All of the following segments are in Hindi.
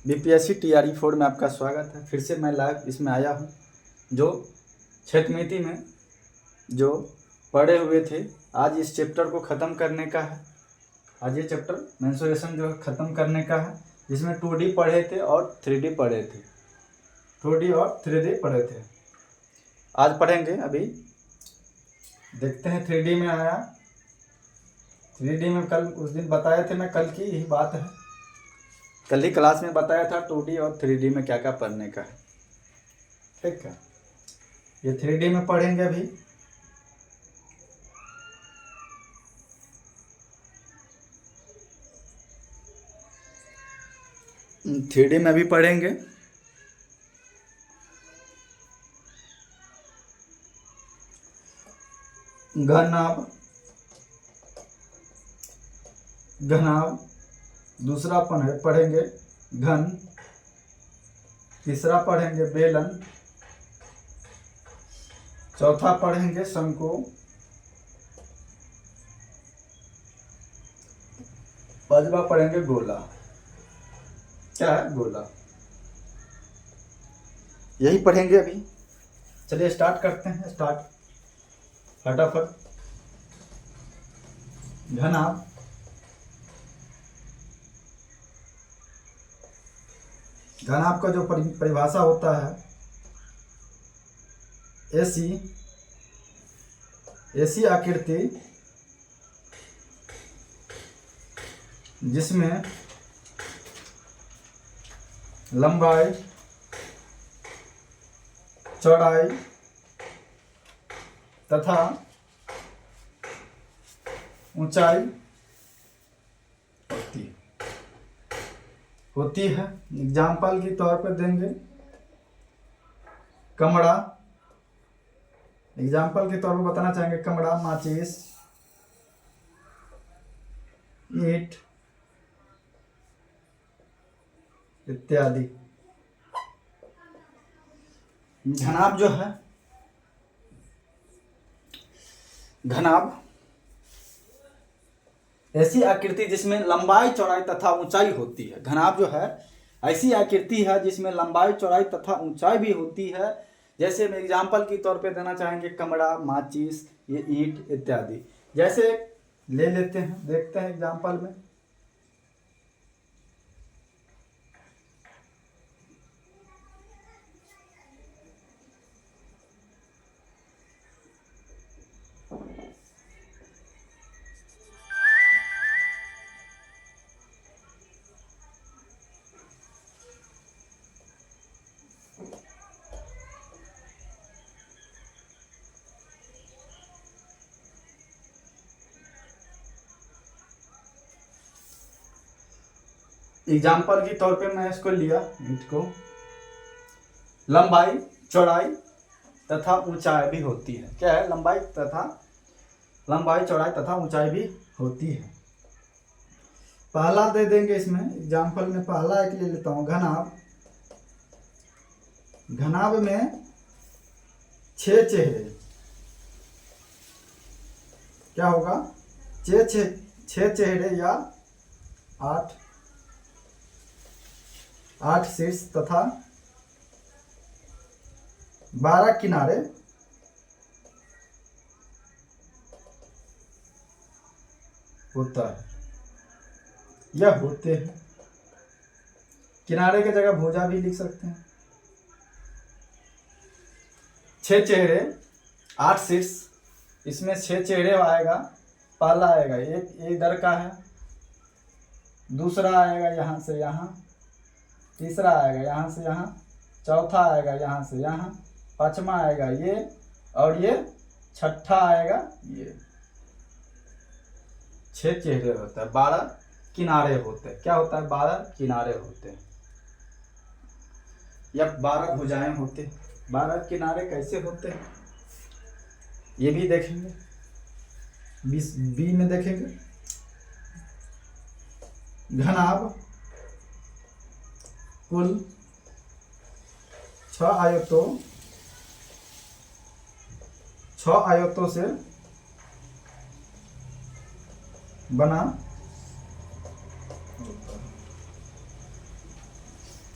बीपीएससी टीआरई 4 में आपका स्वागत है। फिर से मैं लाइव इसमें आया हूँ। जो क्षेत्रमिति में जो पढ़े हुए थे, आज इस चैप्टर को ख़त्म करने का है। आज ये चैप्टर मेंसुरेशन जो है ख़त्म करने का है, जिसमें 2D पढ़े थे और 3D पढ़े थे। 2D और 3D पढ़े थे। आज पढ़ेंगे। अभी देखते हैं 3D में आया। 3D में कल उस दिन बताए थे मैं, कल की यही बात है। कल ही क्लास में बताया था 2D और 3D में क्या क्या पढ़ने का है। ठीक है, ये 3D में पढ़ेंगे अभी। थ्री डी में भी पढ़ेंगे। घनाभ, घनाभ दूसरा पढ़ेंगे घन। तीसरा पढ़ेंगे बेलन। चौथा पढ़ेंगे शंकु। पांचवा पढ़ेंगे गोला। क्या है गोला, यही पढ़ेंगे अभी। चलिए स्टार्ट करते हैं। स्टार्ट फटाफट। घनाभ, घनाभ का जो परिभाषा होता है, ऐसी आकृति जिसमें लंबाई, चौड़ाई तथा ऊंचाई होती है। एग्जाम्पल के तौर पर देंगे कमरा। एग्जाम्पल के तौर पर बताना चाहेंगे कमरा, माचिस, ईंट इत्यादि। घनाभ जो है, घनाभ ऐसी आकृति जिसमें लंबाई, चौड़ाई तथा ऊंचाई होती है। घनाभ जो है ऐसी आकृति है जिसमें लंबाई, चौड़ाई तथा ऊंचाई भी होती है। जैसे हम एग्जाम्पल के तौर पे देना चाहेंगे कमरा, माचिस, ये ईंट इत्यादि। जैसे ले लेते हैं, देखते हैं एग्जाम्पल में। एग्जाम्पल के तौर पे मैं इसको लिया, ईंट को। लंबाई, चौड़ाई तथा ऊंचाई भी होती है। क्या है? लंबाई, चौड़ाई तथा ऊंचाई भी होती है। पहला दे देंगे इसमें एग्जाम्पल में। पहला एक ले लेता हूं, घनाभ। घनाभ में 6 चेहरे। क्या होगा? 6 चेहरे या 8 शीर्ष तथा 12 किनारे होता है या होते हैं। किनारे की जगह भुजा भी लिख सकते हैं। 6 चेहरे, 8 शीर्ष। इसमें 6 चेहरे आएगा। पहला आएगा एक इधर का है, दूसरा आएगा यहाँ से यहाँ, तीसरा आएगा यहाँ से यहाँ, चौथा आएगा यहाँ से यहाँ, पांचवा आएगा ये, और ये छठा आएगा ये। 6 चेहरे होता है, 12 किनारे होते हैं। क्या होता है? 12 किनारे होते हैं या 12 भुजाएं होते हैं। 12 किनारे कैसे होते हैं ये भी देखेंगे। बी में देखेंगे। घनाभ कुल 6 आयतों से बना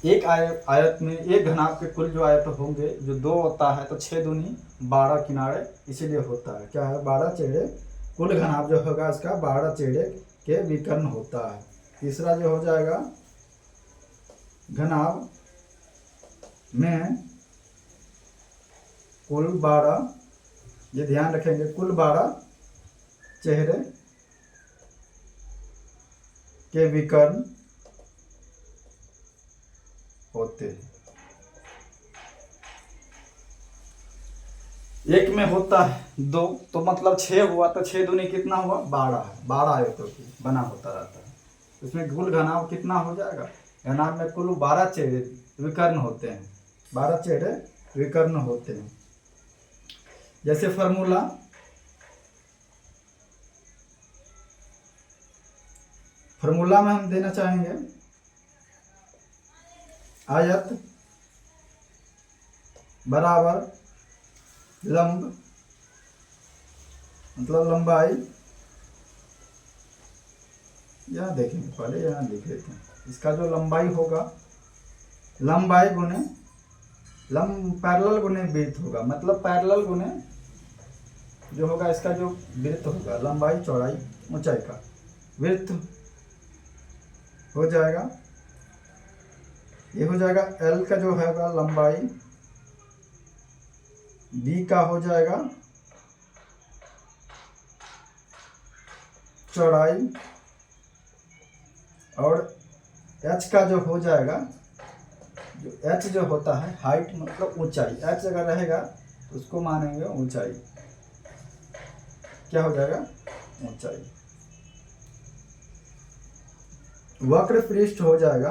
एक आयत में एक घनाभ के कुल जो आयत होंगे जो 2 होता है तो 6 दूनी 12 किनारे इसीलिए होता है। क्या है? 12 चेहरे कुल घनाभ जो होगा इसका 12 चेहरे के विकर्ण होता है। तीसरा जो हो जाएगा घनाभ में कुल 12, ये ध्यान रखेंगे, कुल 12 चेहरे के विकर्ण होते हैं। एक में होता है 2 तो मतलब 6 हुआ, तो 6 दूनी कितना हुआ? 12 है। 12 आयतों की बना होता रहता है। इसमें कुल घनाभ कितना हो जाएगा? घनाभ में कुल 12 चेहरे विकर्ण होते हैं, 12 चेहरे विकर्ण होते हैं। जैसे फॉर्मूला में हम देना चाहेंगे आयत बराबर लंब, मतलब लंबाई, यहाँ देखेंगे, पहले यहाँ लिख लेते हैं। इसका जो लंबाई होगा, लंबाई गुने पैरेलल गुने विड्थ होगा, मतलब पैरेलल गुने जो होगा इसका जो विड्थ होगा, लंबाई चौड़ाई ऊंचाई का विड्थ हो जाएगा। ये हो जाएगा L का जो होगा लंबाई, B का हो जाएगा चौड़ाई, और H का जो हो जाएगा, जो H जो होता है हाइट मतलब ऊंचाई, H अगर रहेगा तो उसको मानेंगे ऊंचाई। क्या हो जाएगा? ऊंचाई। वक्र पृष्ठ हो जाएगा,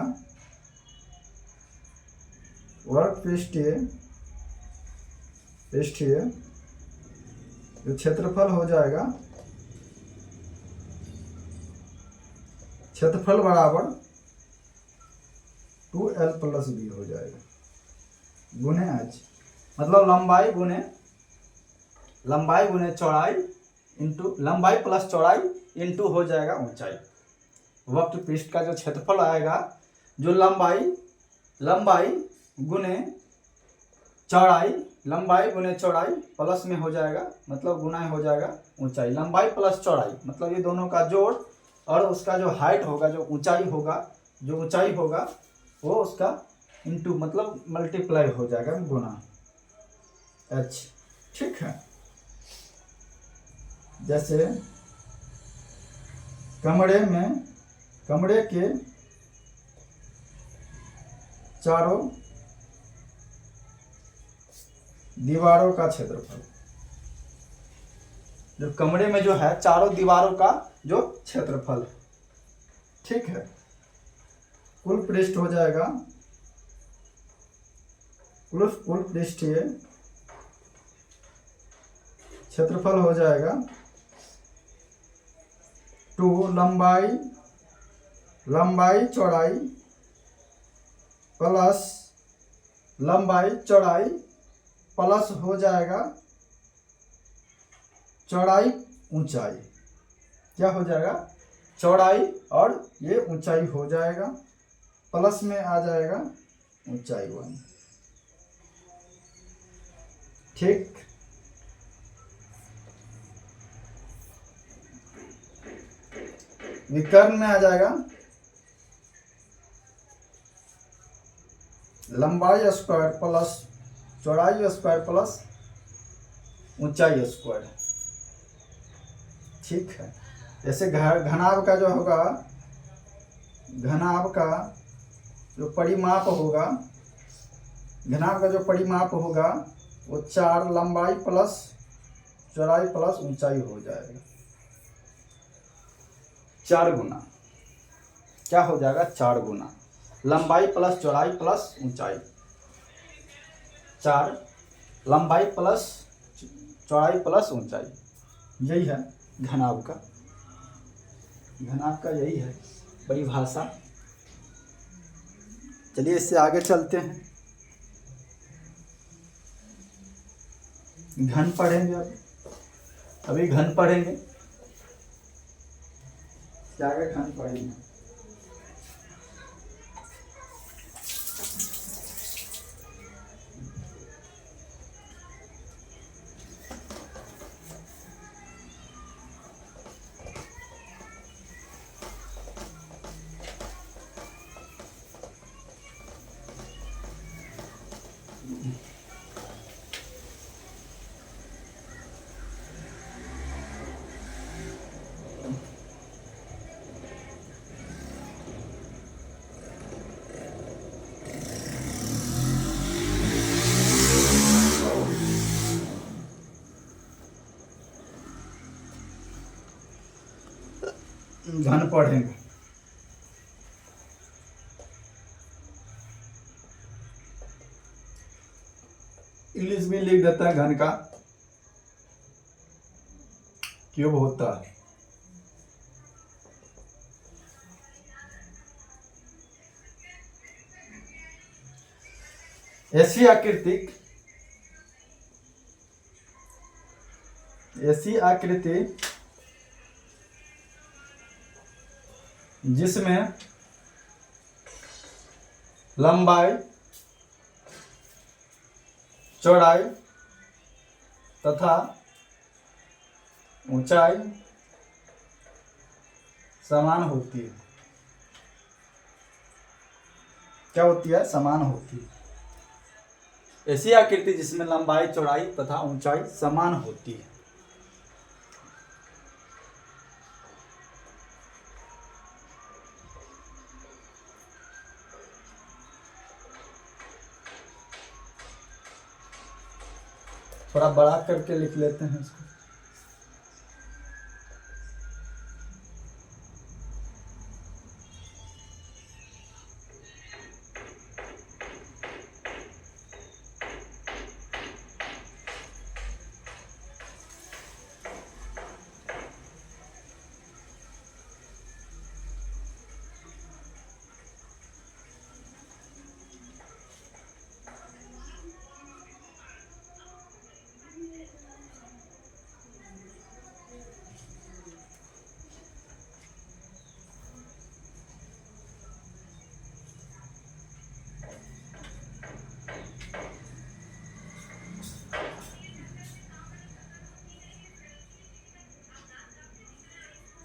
वक्र पृष्ठीय जो क्षेत्रफल हो जाएगा, क्षेत्रफल बराबर 2L + B हो जाएगा गुने H, मतलब लंबाई गुने चौड़ाई इंटू लंबाई प्लस चौड़ाई इंटू हो जाएगा ऊंचाई। वक्र पृष्ठ का जो क्षेत्रफल आएगा, जो लंबाई गुने चौड़ाई प्लस में हो जाएगा, मतलब गुना हो जाएगा ऊंचाई। लंबाई प्लस चौड़ाई मतलब ये दोनों का जोड़, और उसका जो हाइट होगा, जो ऊंचाई होगा वो उसका इंटू मतलब मल्टीप्लाई हो जाएगा गुना H। ठीक है। जैसे कमरे के चारों दीवारों का क्षेत्रफल, जो कमरे में जो है चारों दीवारों का जो क्षेत्रफल, ठीक है, कुल पृष्ठ हो जाएगा, कुल पृष्ठीय क्षेत्रफल हो जाएगा 2 लंबाई चौड़ाई प्लस प्लस हो जाएगा चौड़ाई ऊंचाई। क्या हो जाएगा? चौड़ाई और ये ऊंचाई हो जाएगा, प्लस में आ जाएगा ऊंचाई 1। ठीक। विकर्ण में आ जाएगा लंबाई स्क्वायर प्लस चौड़ाई स्क्वायर प्लस ऊंचाई स्क्वायर। ठीक है। जैसे घनाभ का जो होगा, घनाभ का जो परिमाप होगा वो 4 लंबाई प्लस चौड़ाई प्लस ऊंचाई हो जाएगा, 4 गुना। क्या हो जाएगा? 4 गुना लंबाई प्लस चौड़ाई प्लस ऊंचाई, 4 लंबाई प्लस चौड़ाई प्लस ऊंचाई। यही है घनाभ का यही है परिभाषा। चलिए इससे आगे चलते हैं, घन पढ़ेंगे। अभी घन पढ़ेंगे, क्या घन पढ़ेंगे। घन पढ़ेंगे। इंग्लिश में लिख देता है घन का क्यूब होता है। ऐसी आकृति जिसमें लंबाई, चौड़ाई तथा ऊंचाई समान होती है। क्या होती है? समान होती है। ऐसी आकृति जिसमें लंबाई, चौड़ाई तथा ऊंचाई समान होती है। थोड़ा बड़ा करके लिख लेते हैं इसको।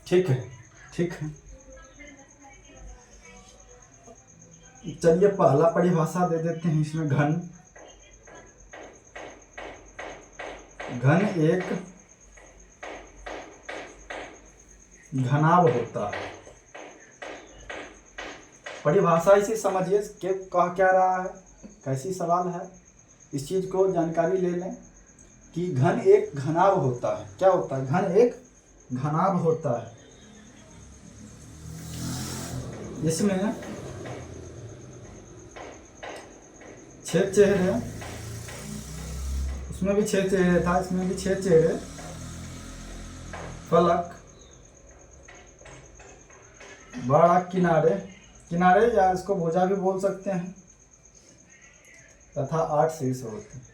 ठीक है, ठीक है। चलिए पहला परिभाषा दे देते हैं इसमें। घन एक घनाभ होता है। परिभाषा इसे समझिए कि कह क्या रहा है, कैसी सवाल है। इस चीज को जानकारी ले लें कि घन एक घनाभ होता है। क्या होता है? घन एक घनाभ होता है। इसमें 6 चेहरे, उसमें भी 6 चेहरे था, इसमें भी 6 चेहरे, फलक, बड़ा किनारे या इसको भुजा भी बोल सकते हैं, तथा 8 शीर्ष होते हैं।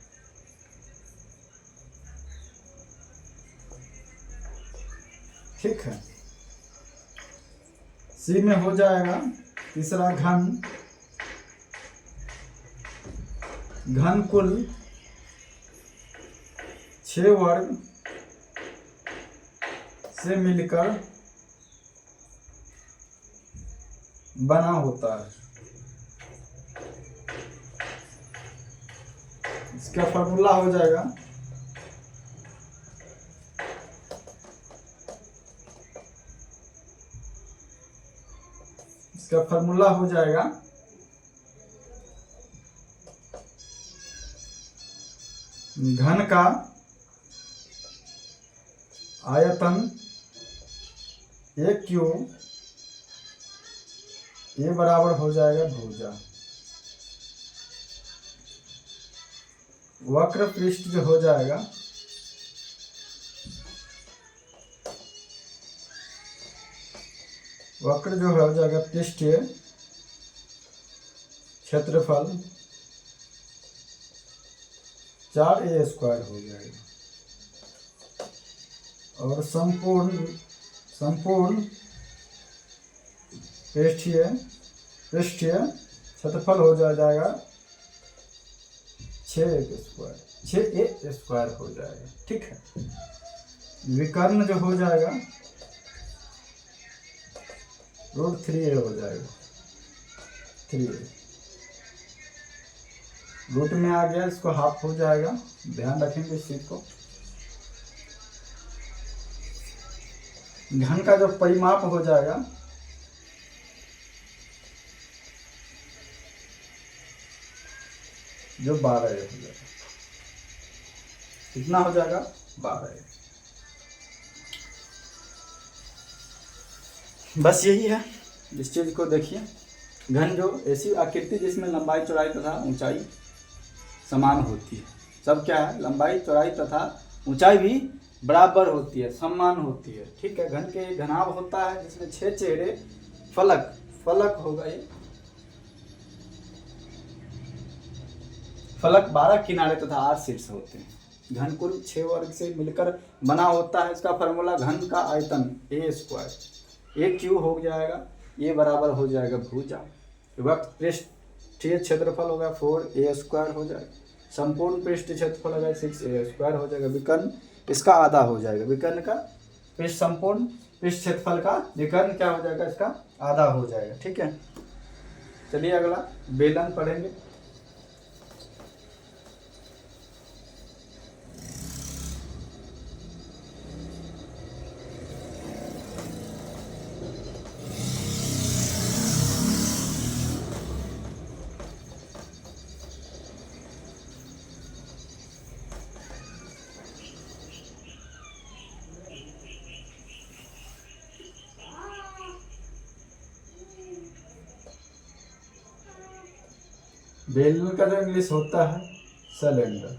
ठीक है। सी में हो जाएगा तीसरा घन कुल 6 वर्ग से मिलकर बना होता है। इसका फॉर्मूला हो जाएगा घन का आयतन एक क्यूब ये बराबर हो जाएगा भुजा। वक्र पृष्ठ जो हो जाएगा पृष्ठीय क्षेत्रफल 4a² हो जाएगा। और संपूर्ण पृष्ठीय क्षेत्रफल हो जाएगा 6a² हो जाएगा। ठीक है। विकर्ण जो हो जाएगा √3a हो जाएगा। 3a रूट में आ गया, इसको हाफ हो जाएगा। ध्यान रखेंगे इस चीज को। घन का जो परिमाप हो जाएगा जो 12 हो जाएगा। कितना हो जाएगा? 12। बस यही है, इस चीज़ को देखिए। घन जो ऐसी आकृति जिसमें लंबाई चौड़ाई तथा ऊंचाई समान होती है। सब क्या है, लंबाई चौड़ाई तथा ऊंचाई भी बराबर होती है, समान होती है। ठीक है, घन के घनाभ होता है जिसमें 6 चेहरे फलक, फलक होगा ये, फलक 12 किनारे तथा 8 शीर्ष होते हैं। घन कुल 6 वर्ग से मिलकर बना होता है। इसका फॉर्मूला घन का आयतन ए स्क्वायर, ए क्यू हो जाएगा, ये बराबर हो जाएगा भुजा, वक्त पृष्ठीय क्षेत्रफल होगा 4a स्क्वायर हो जाएगा, संपूर्ण पृष्ठ क्षेत्रफल होगा 6a स्क्वायर हो जाएगा, विकर्ण इसका आधा हो जाएगा, विकर्ण का पृष्ठ संपूर्ण पृष्ठ क्षेत्रफल का विकर्ण क्या हो जाएगा, इसका आधा हो जाएगा। ठीक है, चलिए अगला बेलन पढ़ेंगे। बेलन का जो इंग्लिश होता है सिलेंडर।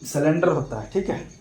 सिलेंडर होता है। ठीक है,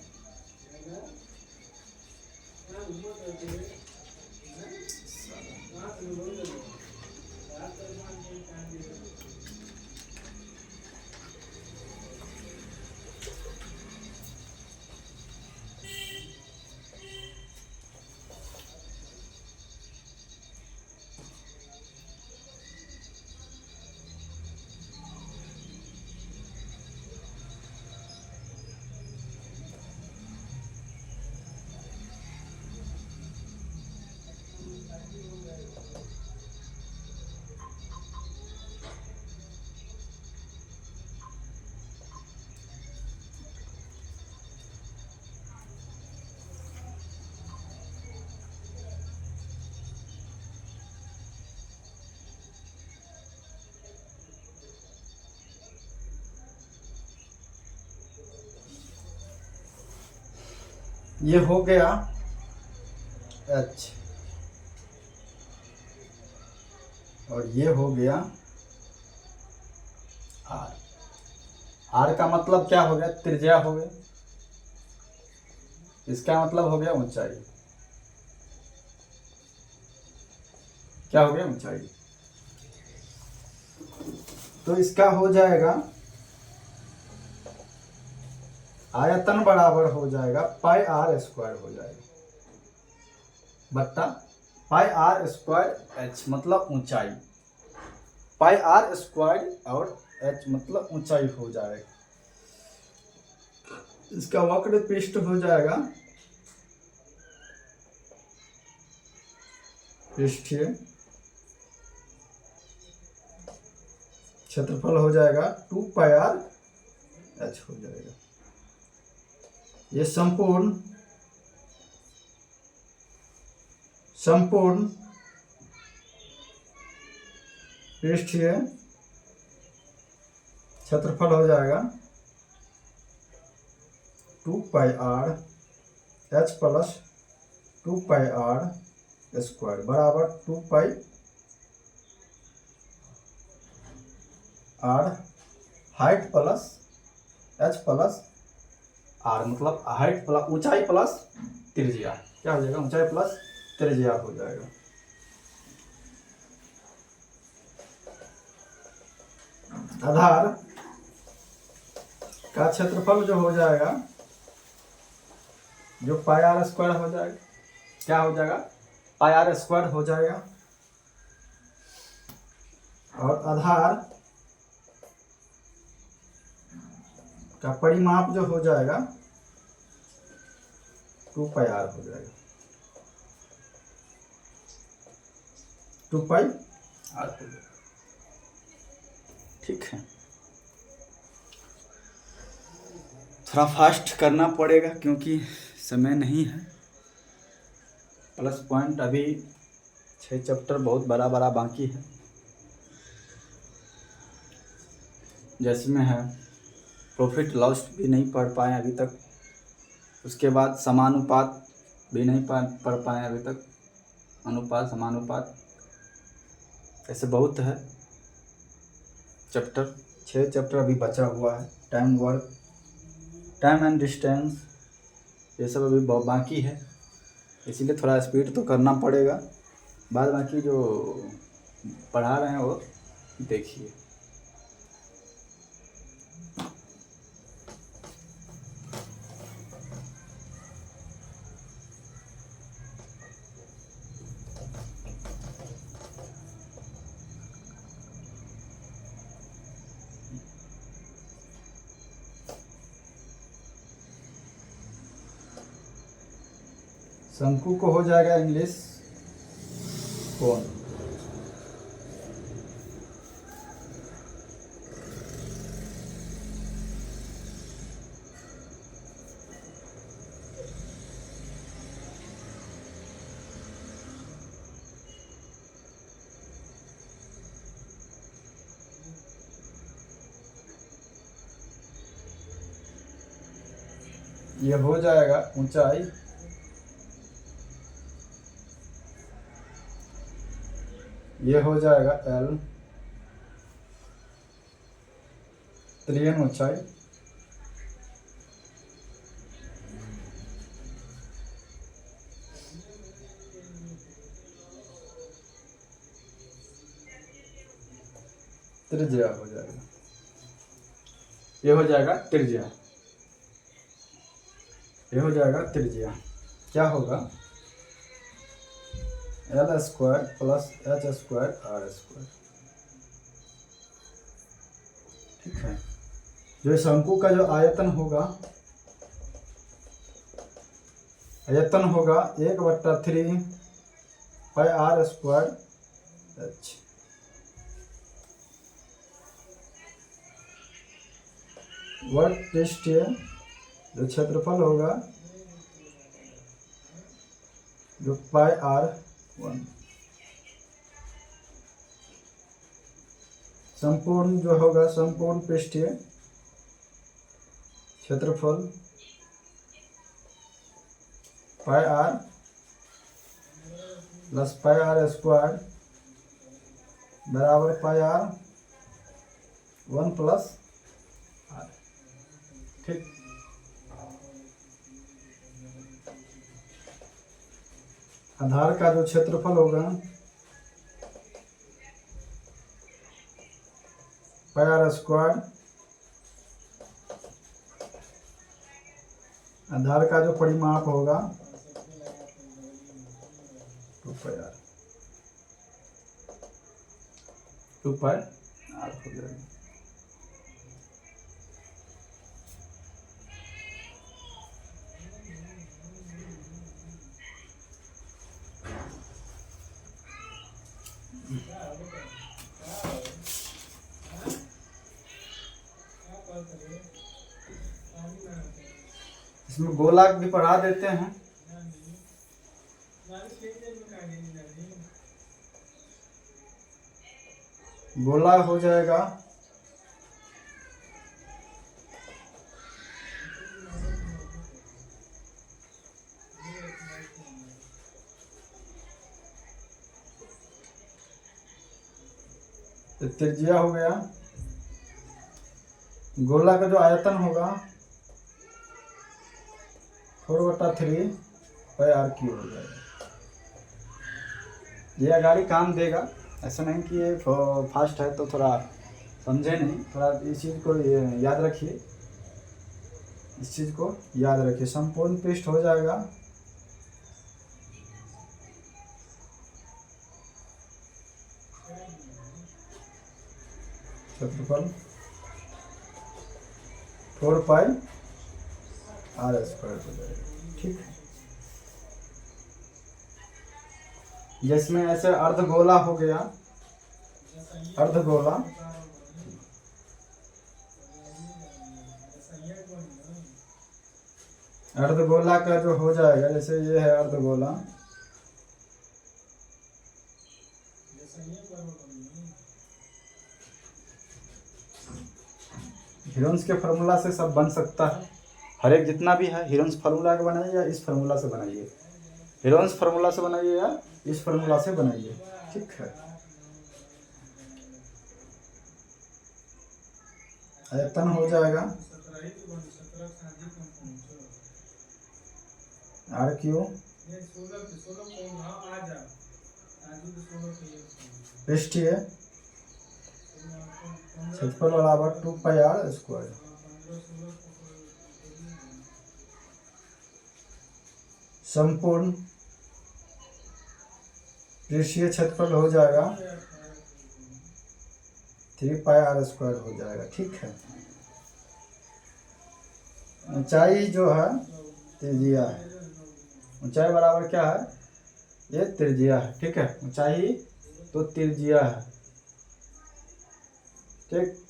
ये हो गया H और ये हो गया R। R का मतलब क्या हो गया, त्रिज्या हो गया, इसका मतलब हो गया ऊंचाई, क्या हो गया, ऊंचाई। तो इसका हो जाएगा आयतन बराबर हो जाएगा पाई आर स्क्वायर हो जाएगा बट्टा पाई आर स्क्वायर एच मतलब ऊंचाई, पाई आर स्क्वायर और एच मतलब ऊंचाई हो जाएगा। इसका वक्र पृष्ठ हो जाएगा पृष्ठीय क्षेत्रफल हो जाएगा 2 पाई आर एच हो जाएगा। ये संपूर्ण पृष्ठीय क्षेत्रफल हो जाएगा 2 pi r h plus 2 pi r square बराबर 2 pi r height plus h plus r मतलब हाइट प्लस ऊंचाई प्लस त्रिज्या, क्या हो जाएगा, ऊंचाई प्लस त्रिज्या हो जाएगा। आधार का क्षेत्रफल जो हो जाएगा जो पाई आर स्क्वायर हो जाएगा, क्या हो जाएगा, पाई आर स्क्वायर हो जाएगा, और आधार का परिमाप जो हो जाएगा 2 पाई आर हो जाएगा, 2 पाई आर हो जाएगा। ठीक है, थोड़ा फास्ट करना पड़ेगा क्योंकि समय नहीं है, प्लस पॉइंट अभी 6 चैप्टर बहुत बड़ा बड़ा बाकी है। जिसमें है प्रॉफिट लॉस भी नहीं पढ़ पाए अभी तक, उसके बाद समानुपात भी नहीं पढ़ पाए अभी तक, अनुपात समानुपात, ऐसे बहुत है चैप्टर। 6 चैप्टर अभी बचा हुआ है। Time work, time and distance, ये सब अभी बाकी है, इसीलिए थोड़ा स्पीड तो करना पड़ेगा। बाद बाकी जो पढ़ा रहे हैं वो देखिए। शंकु को हो जाएगा इंग्लिश कौन, ये हो जाएगा ऊंचाई, ये हो जाएगा L, त्रियन ऊंचाई, त्रिज्या हो जाएगा, ये हो जाएगा त्रिज्या, ये हो जाएगा त्रिज्या। क्या होगा L square plus H square R square. ठीक है, जो शंकु का जो आयतन होगा 1/3 पाई R स्क्वायर H। वर्ग पृष्ठीय जो क्षेत्रफल होगा जो पाई R1। संपूर्ण जो होगा संपूर्ण पृष्ठीय क्षेत्रफल पाई R plus pi R square बराबर पाई R1 प्लस R। ठीक, आधार का जो क्षेत्रफल होगा पाई R स्क्वायर, आधार का जो परिमाप होगा 2 पाई R हो जाएगा। इसमें गोला भी पढ़ा देते हैं। गोला हो जाएगा त्रिज्या हो गया, गोला का जो आयतन होगा 4/3 पाई R³ हो जाएगा। ये अगाड़ी काम देगा, ऐसा नहीं कि ये फास्ट है तो थोड़ा समझे नहीं, थोड़ा इस चीज़ को याद रखिए, इस चीज़ को याद रखिए। संपूर्ण पृष्ठ हो जाएगा क्षेत्रफल 4 पाई R स्क्वायर हो जाएगा। ठीक है, जिसमें ऐसे अर्धगोला हो गया, अर्धगोला अर्धगोला का जो हो जाएगा, जैसे ये है अर्धगोला, हीरोन्स के फार्मूला से सब बन सकता है, हर एक जितना भी है। हीरोन्स फार्मूला के बनाइए या इस फार्मूला से बनाइए, हीरोन्स फार्मूला से बनाइए या इस फार्मूला से बनाइए, ठीक है। आयतन हो जाएगा आर क्यू पृष्ठीय क्षेत्रफल बराबर 2πr²। संपूर्ण पृष्ठीय क्षेत्रफल हो जाएगा 3πr² हो जाएगा, ठीक है। ऊंचाई जो है त्रिज्या है, ऊंचाई बराबर क्या है, ये त्रिज्या है, ठीक है। ऊंचाई तो त्रिज्या है, ठीक।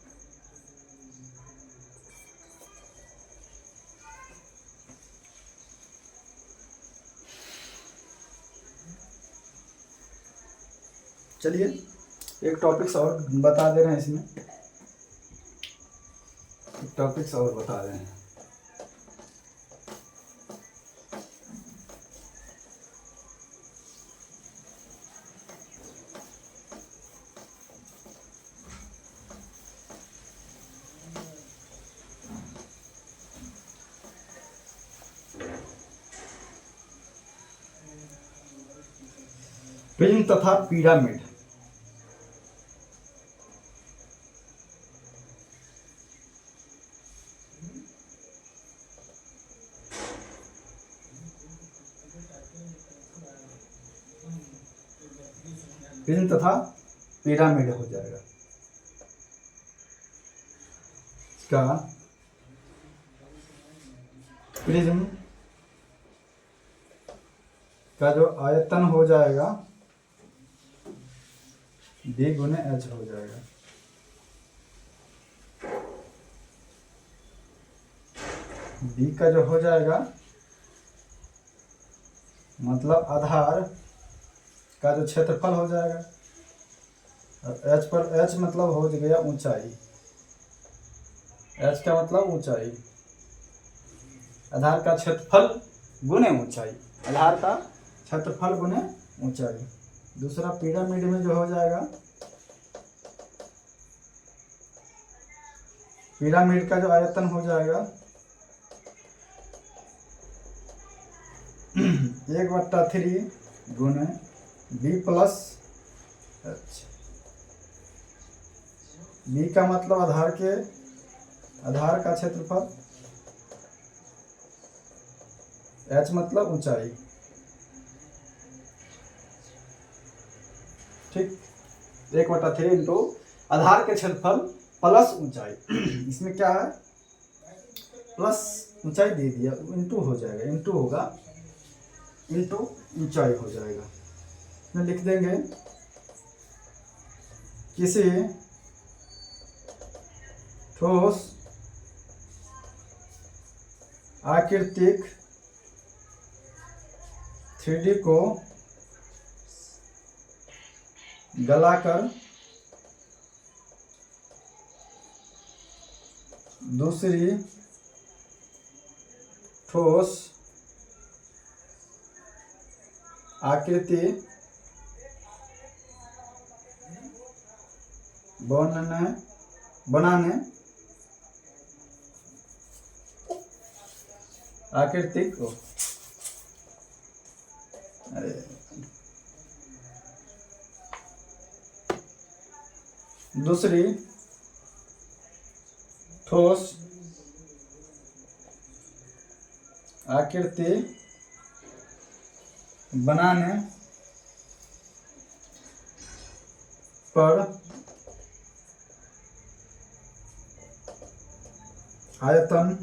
चलिए एक टॉपिक्स और बता दे रहे हैं, इसमें एक टॉपिक्स और बता रहे हैं। प्रिज्म तथा पिरामिड। प्रिज्म तथा पिरामिड हो जाएगा इसका। प्रिज्म का जो आयतन हो जाएगा B गुने H हो जाएगा। B का जो हो जाएगा मतलब आधार का जो क्षेत्रफल हो जाएगा, और H पर H मतलब हो गया ऊंचाई, H का मतलब ऊंचाई, आधार का क्षेत्रफल गुने ऊंचाई, आधार का क्षेत्रफल गुने ऊंचाई। दूसरा पिरामिड में जो हो जाएगा, पिरामिड का जो आयतन हो जाएगा 1/3 गुने B प्लस H। B का मतलब आधार का क्षेत्रफल, H मतलब ऊंचाई, ठीक। 1/3 इंटू आधार के क्षेत्रफल प्लस ऊंचाई। इसमें क्या है, प्लस ऊंचाई दे दिया, इंटू हो जाएगा, इंटू होगा, इंटू ऊंचाई हो जाएगा। इसमें लिख देंगे किसी ठोस आकृतिक 3D को गलाकर दूसरी ठोस आकृति बनाने आकृति को दूसरी ठोस आकृति बनाने पर आयतन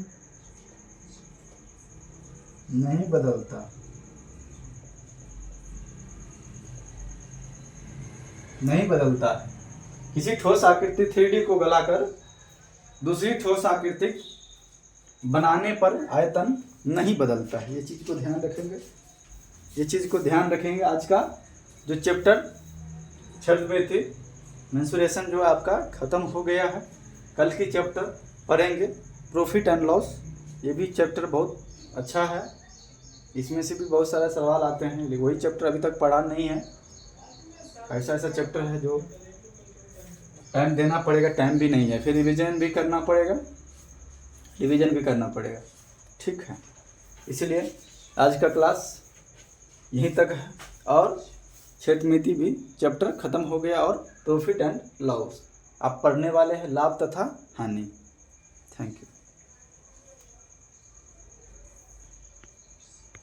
नहीं बदलता, नहीं बदलता है। किसी ठोस आकृति 3D को गलाकर दूसरी ठोस आकृति बनाने पर आयतन नहीं बदलता है। ये चीज़ को ध्यान रखेंगे, ये चीज़ को ध्यान रखेंगे। आज का जो चैप्टर क्षेत्रफल मेंसुरेशन जो आपका ख़त्म हो गया है। कल की चैप्टर पढ़ेंगे प्रॉफिट एंड लॉस। ये भी चैप्टर बहुत अच्छा है, इसमें से भी बहुत सारे सवाल आते हैं, लेकिन वही चैप्टर अभी तक पढ़ा नहीं है। ऐसा ऐसा चैप्टर है जो टाइम देना पड़ेगा, टाइम भी नहीं है, फिर रिवीजन भी करना पड़ेगा, ठीक है। इसलिए आज का क्लास यहीं तक है और क्षेत्रमिति भी चैप्टर खत्म हो गया और प्रॉफिट एंड लॉस आप पढ़ने वाले हैं, लाभ तथा हानि। Thank you.